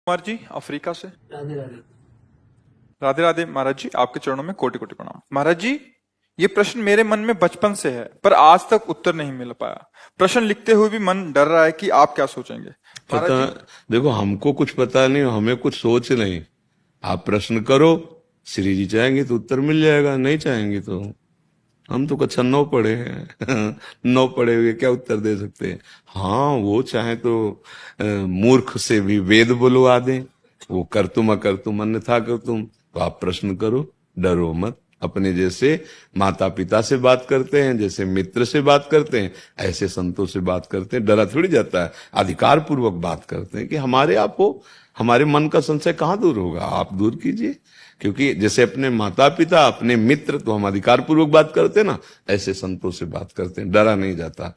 Kumar ji Africa से। राधे राधे। राधे राधे महाराज जी, आपके चरणों में कोटि कोटि प्रणाम। महाराज जी, ये प्रश्न मेरे मन में बचपन से है पर आज तक उत्तर नहीं मिल पाया। प्रश्न लिखते हुए भी मन डर रहा है कि आप क्या सोचेंगे। महाराज पता, जी, देखो हमको कुछ पता नहीं, हमें कुछ सोच नहीं। आप प्रश्न करो, श्री जी चाहेंगे तो उत्तर मिल जाएगा, नहीं चाहेंगे तो हम तो कक्षा 9 पढ़े हैं 9 पढ़े हुए क्या उत्तर दे सकते हैं। हाँ, वो चाहे तो मूर्ख से भी वेद बुलवा दें, वो कर तुम अकर तुम अन्यथा कर तुम। तो आप प्रश्न करो, डरो मत। अपने जैसे माता पिता से बात करते हैं, जैसे मित्र से बात करते हैं, ऐसे संतों से बात करते हैं। डरा थोड़ी जाता है, अधिकार पूर्वक बात करते हैं कि हमारे आप हो, हमारे मन का संशय कहाँ दूर होगा, आप दूर कीजिए। क्योंकि जैसे अपने माता पिता, अपने मित्र तो हम अधिकार पूर्वक बात करते हैं ना, ऐसे संतों से बात करते हैं, डरा नहीं जाता।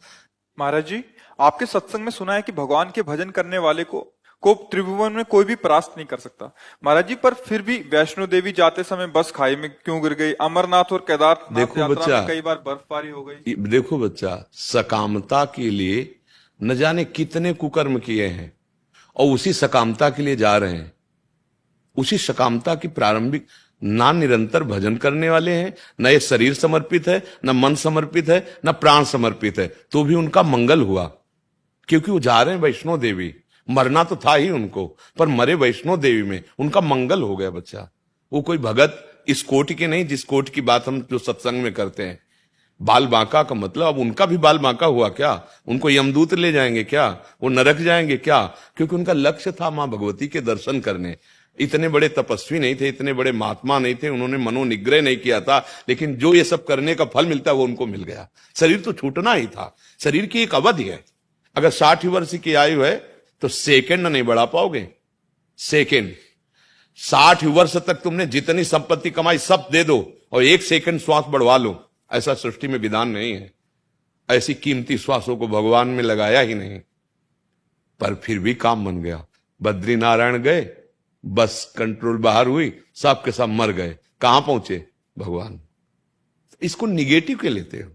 महाराज जी, आपके सत्संग में सुना है कि भगवान के भजन करने वाले को त्रिभुवन में कोई भी परास्त नहीं कर सकता। महाराज जी, पर फिर भी वैष्णो देवी जाते समय बस खाई में क्यों गिर गई? अमरनाथ और केदारनाथ देखो यात्रा बच्चा, में कई बार बर्फबारी हो गई। देखो बच्चा, सकामता के लिए न जाने कितने कुकर्म किए हैं और उसी सकामता के लिए जा रहे हैं। उसी सकामता की प्रारंभिक ना निरंतर भजन करने वाले हैं, न ये शरीर समर्पित है, न मन समर्पित है, न प्राण समर्पित है, तो भी उनका मंगल हुआ। क्योंकि वो जा रहे हैं वैष्णो देवी, मरना तो था ही उनको, पर मरे वैष्णो देवी में, उनका मंगल हो गया बच्चा। वो कोई भगत इस कोटि के नहीं जिस कोटि की बात हम जो सत्संग में करते हैं। बाल बांका का मतलब, अब उनका भी बाल बांका हुआ क्या? उनको यमदूत ले जाएंगे क्या? वो नरक जाएंगे क्या? क्योंकि उनका लक्ष्य था मां भगवती के दर्शन करने। इतने बड़े तपस्वी नहीं थे, इतने बड़े महात्मा नहीं थे, उन्होंने मनोनिग्रह नहीं किया था, लेकिन जो ये सब करने का फल मिलता है वो उनको मिल गया। शरीर तो छूटना ही था। शरीर की एक अवधि है। अगर 60 वर्ष की आयु है तो सेकंड नहीं बढ़ा पाओगे। सेकंड 60 वर्ष तक तुमने जितनी संपत्ति कमाई सब दे दो और 1 सेकंड श्वास बढ़वा लो, ऐसा सृष्टि में विधान नहीं है। ऐसी कीमती श्वासों को भगवान में लगाया ही नहीं, पर फिर भी काम बन गया। बद्री नारायण गए, बस कंट्रोल बाहर हुई, सब के सब मर गए। कहां पहुंचे? भगवान। इसको निगेटिव के लेते हो,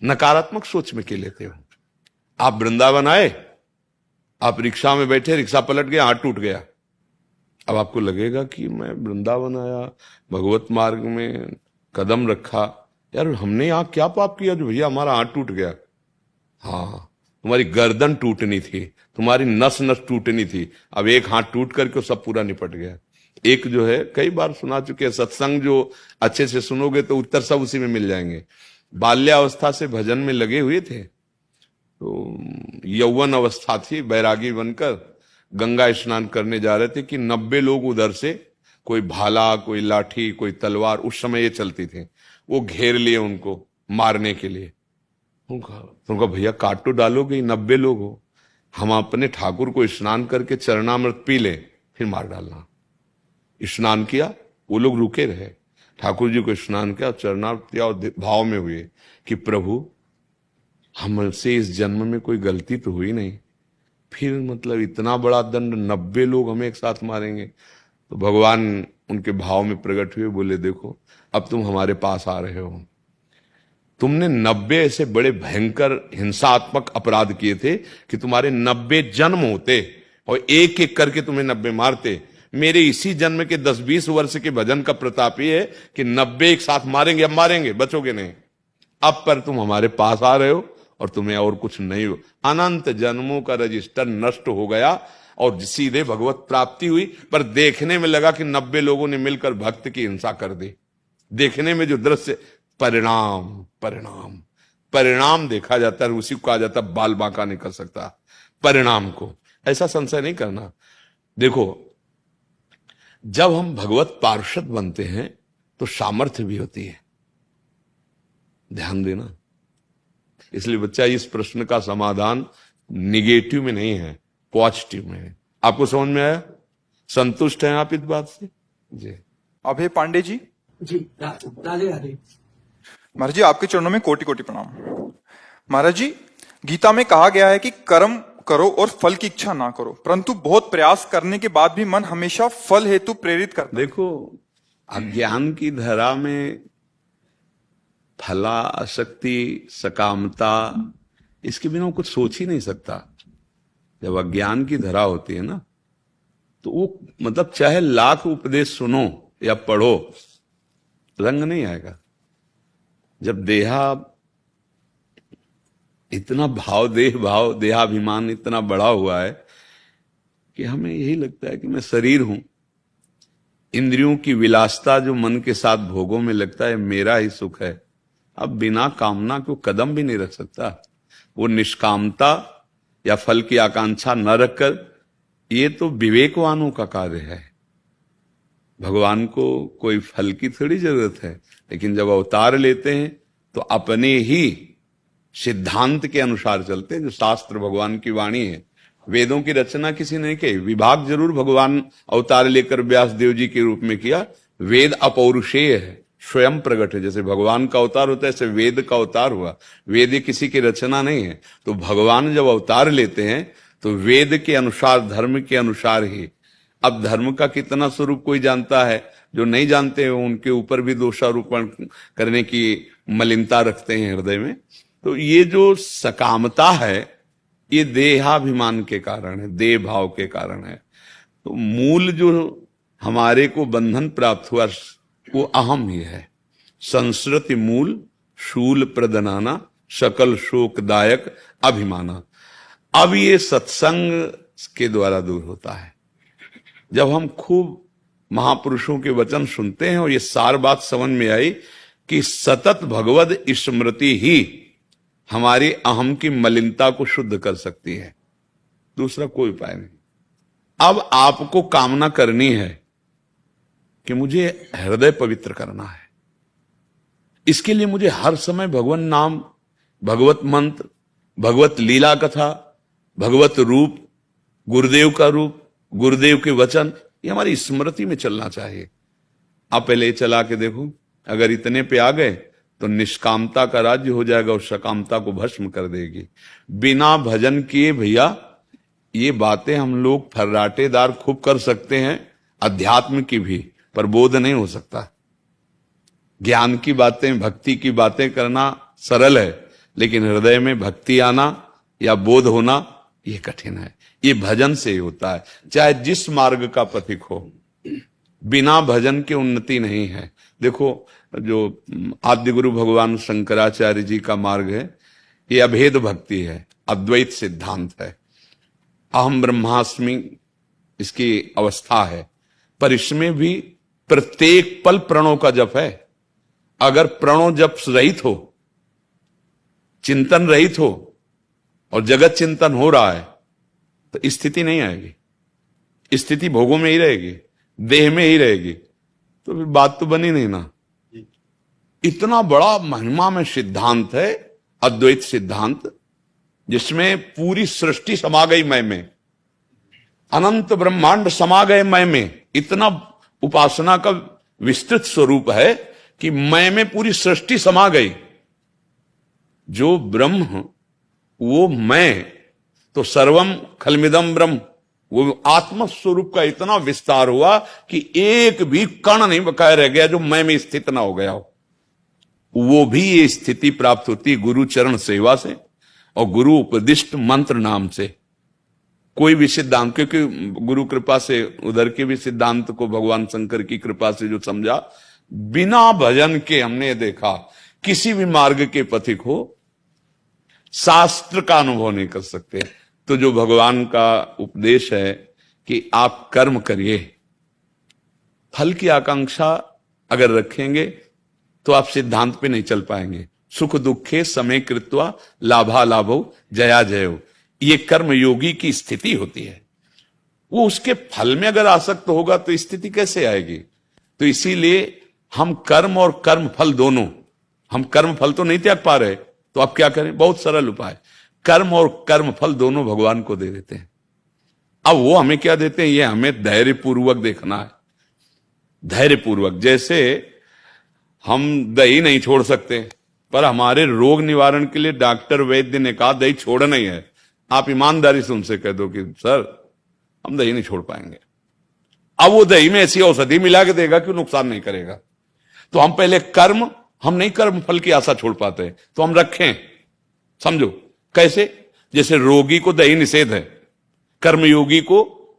नकारात्मक सोच में के लेते हो। आप वृंदावन आए, आप रिक्शा में बैठे, रिक्शा पलट गया, हाथ टूट गया। अब आपको लगेगा कि मैं वृंदावन आया, भगवत मार्ग में कदम रखा, यार हमने यहां क्या पाप किया जो भैया हमारा हाथ टूट गया? हाँ, तुम्हारी गर्दन टूटनी थी, तुम्हारी नस नस टूटनी थी। अब एक हाथ टूट करके सब पूरा निपट गया। एक जो है, कई बार सुना चुके हैं, सत्संग जो अच्छे से सुनोगे तो उत्तर सब उसी में मिल जाएंगे। बाल्यावस्था से भजन में लगे हुए थे, तो यौवन अवस्था थी, बैरागी बनकर गंगा स्नान करने जा रहे थे कि 90 लोग उधर से, कोई भाला, कोई लाठी, कोई तलवार, उस समय ये चलती थी, वो घेर लिए उनको मारने के लिए। उनका भैया काट तो डालोगे, 90 लोग हो, हम अपने ठाकुर को स्नान करके चरणामृत पी ले, फिर मार डालना। स्नान किया, वो लोग रुके रहे, ठाकुर जी को स्नान किया, चरणामृत किया और भाव में हुए कि प्रभु हमसे इस जन्म में कोई गलती तो हुई नहीं, फिर मतलब इतना बड़ा दंड, 90 लोग हमें एक साथ मारेंगे। तो भगवान उनके भाव में प्रकट हुए, बोले देखो अब तुम हमारे पास आ रहे हो, तुमने 90 ऐसे बड़े भयंकर हिंसात्मक अपराध किए थे कि तुम्हारे 90 जन्म होते और एक एक करके तुम्हें 90 मारते। मेरे इसी जन्म के 10-20 वर्ष के भजन का प्रताप ये है कि 90 एक साथ मारेंगे, अब मारेंगे, बचोगे नहीं। अब पर तुम हमारे पास आ रहे हो और तुम्हें और कुछ नहीं हो। अनंत जन्मों का रजिस्टर नष्ट हो गया और सीधे भगवत प्राप्ति हुई। पर देखने में लगा कि 90 लोगों ने मिलकर भक्त की हिंसा कर दी। देखने में जो दृश्य, परिणाम परिणाम परिणाम देखा जाता है, उसी को कहा जाता है बाल बांका नहीं कर सकता। परिणाम को ऐसा संशय नहीं करना। देखो, जब हम भगवत पार्षद बनते हैं तो सामर्थ्य भी होती है, ध्यान देना। इसलिए बच्चा, इस प्रश्न का समाधान निगेटिव में नहीं है, पॉजिटिव में है। आपको समझ में आया? संतुष्ट हैं आप इस बात से? जी। अभय पांडे जी। जी राधे राधे। महाराज जी, आपके चरणों में कोटि कोटि प्रणाम। महाराज जी, गीता में कहा गया है कि कर्म करो और फल की इच्छा ना करो, परंतु बहुत प्रयास करने के बाद भी मन हमेशा फल हेतु प्रेरित करता है। देखो, अज्ञान की धरा में फला आसक्ति, सकामता, इसके बिना वो कुछ सोच ही नहीं सकता। जब अज्ञान की धरा होती है ना, तो वो मतलब चाहे लाख उपदेश सुनो या पढ़ो, रंग नहीं आएगा। जब इतना देहाभिमान इतना बड़ा हुआ है कि हमें यही लगता है कि मैं शरीर हूं। इंद्रियों की विलासता जो मन के साथ भोगों में लगता है मेरा ही सुख है, अब बिना कामना को कदम भी नहीं रख सकता। वो निष्कामता या फल की आकांक्षा न रखकर, ये तो विवेकवानों का कार्य है। भगवान को कोई फल की थोड़ी जरूरत है, लेकिन जब अवतार लेते हैं तो अपने ही सिद्धांत के अनुसार चलते हैं। जो शास्त्र भगवान की वाणी है, वेदों की रचना किसी ने की, विभाग जरूर भगवान अवतार लेकर व्यास देव जी के रूप में किया। वेद अपौरुषेय है, स्वयं प्रकट है। जैसे भगवान का अवतार होता है, ऐसे वेद का अवतार हुआ। वेद किसी की रचना नहीं है। तो भगवान जब अवतार लेते हैं तो वेद के अनुसार, धर्म के अनुसार ही। अब धर्म का कितना स्वरूप कोई जानता है, जो नहीं जानते हैं उनके ऊपर भी दोषारोपण करने की मलिनता रखते हैं हृदय में। तो ये जो सकामता है, ये देहाभिमान के कारण है, देह भाव के कारण है। तो मूल जो हमारे को बंधन प्राप्त हुआ वो अहम ही है। संस्कृति मूल शूल प्रदनाना, सकल शोकदायक अभिमाना। अब ये सत्संग के द्वारा दूर होता है। जब हम खूब महापुरुषों के वचन सुनते हैं और ये सार बात समझ में आई कि सतत भगवद स्मृति ही हमारी अहम की मलिनता को शुद्ध कर सकती है, दूसरा कोई उपाय नहीं। अब आपको कामना करनी है कि मुझे हृदय पवित्र करना है। इसके लिए मुझे हर समय भगवान नाम, भगवत मंत्र, भगवत लीला कथा, भगवत रूप, गुरुदेव का रूप, गुरुदेव के वचन, ये हमारी स्मृति में चलना चाहिए। आप पहले चला के देखो, अगर इतने पे आ गए तो निष्कामता का राज्य हो जाएगा और सकामता को भस्म कर देगी। बिना भजन किए भैया ये बातें हम लोग फर्राटेदार खूब कर सकते हैं, अध्यात्म की भी, पर बोध नहीं हो सकता। ज्ञान की बातें, भक्ति की बातें करना सरल है, लेकिन हृदय में भक्ति आना या बोध होना ये कठिन है। ये भजन से ही होता है, चाहे जिस मार्ग का पथिक हो। बिना भजन के उन्नति नहीं है। देखो, जो आद्य गुरु भगवान शंकराचार्य जी का मार्ग है, ये अभेद भक्ति है, अद्वैत सिद्धांत है। अहम ब्रह्मास्मि इसकी अवस्था है, पर इसमें भी प्रत्येक पल प्रणव का जप है। अगर प्रणव जप रहित हो, चिंतन रहित हो और जगत चिंतन हो रहा है तो स्थिति नहीं आएगी। स्थिति भोगों में ही रहेगी, देह में ही रहेगी, तो फिर बात तो बनी नहीं ना। इतना बड़ा महिमा में सिद्धांत है अद्वैत सिद्धांत, जिसमें पूरी सृष्टि समा गई मैं में, अनंत ब्रह्मांड समा गए मैं में। इतना उपासना का विस्तृत स्वरूप है कि मैं में पूरी सृष्टि समा गई। जो ब्रह्म वो मैं, तो सर्वम खलमिदम ब्रह्म, वो आत्म स्वरूप का इतना विस्तार हुआ कि एक भी कण नहीं बकाया रह गया जो मैं में स्थित ना हो गया हो। वो भी ये स्थिति प्राप्त होती गुरु चरण सेवा से और गुरु उपदिष्ट मंत्र नाम से। कोई भी सिद्धांत, क्योंकि गुरु कृपा से उधर के भी सिद्धांत को भगवान शंकर की कृपा से जो समझा, बिना भजन के हमने देखा किसी भी मार्ग के पथिक हो शास्त्र का अनुभव नहीं कर सकते। तो जो भगवान का उपदेश है कि आप कर्म करिए, फल की आकांक्षा अगर रखेंगे तो आप सिद्धांत पे नहीं चल पाएंगे। सुख दुखे समय कृत्वा लाभा लाभो जया जयो, ये कर्म योगी की स्थिति होती है। वो उसके फल में अगर आसक्त होगा तो स्थिति कैसे आएगी। तो इसीलिए हम कर्म और कर्म फल दोनों, हम कर्म फल तो नहीं त्याग पा रहे, तो आप क्या करें, बहुत सरल उपाय, कर्म और कर्म फल दोनों भगवान को दे देते हैं। अब वो हमें क्या देते हैं, ये हमें धैर्यपूर्वक देखना है। धैर्यपूर्वक, जैसे हम दही नहीं छोड़ सकते, पर हमारे रोग निवारण के लिए डॉक्टर वैद्य ने कहा दही छोड़ना ही है। आप ईमानदारी से उनसे कह दो कि सर हम दही नहीं छोड़ पाएंगे। अब वो दही में ऐसी औषधि मिला के देगा कि नुकसान नहीं करेगा। तो हम पहले कर्म, हम नहीं कर्म फल की आशा छोड़ पाते, तो हम रखें। समझो कैसे, जैसे रोगी को दही निषेध है, कर्मयोगी को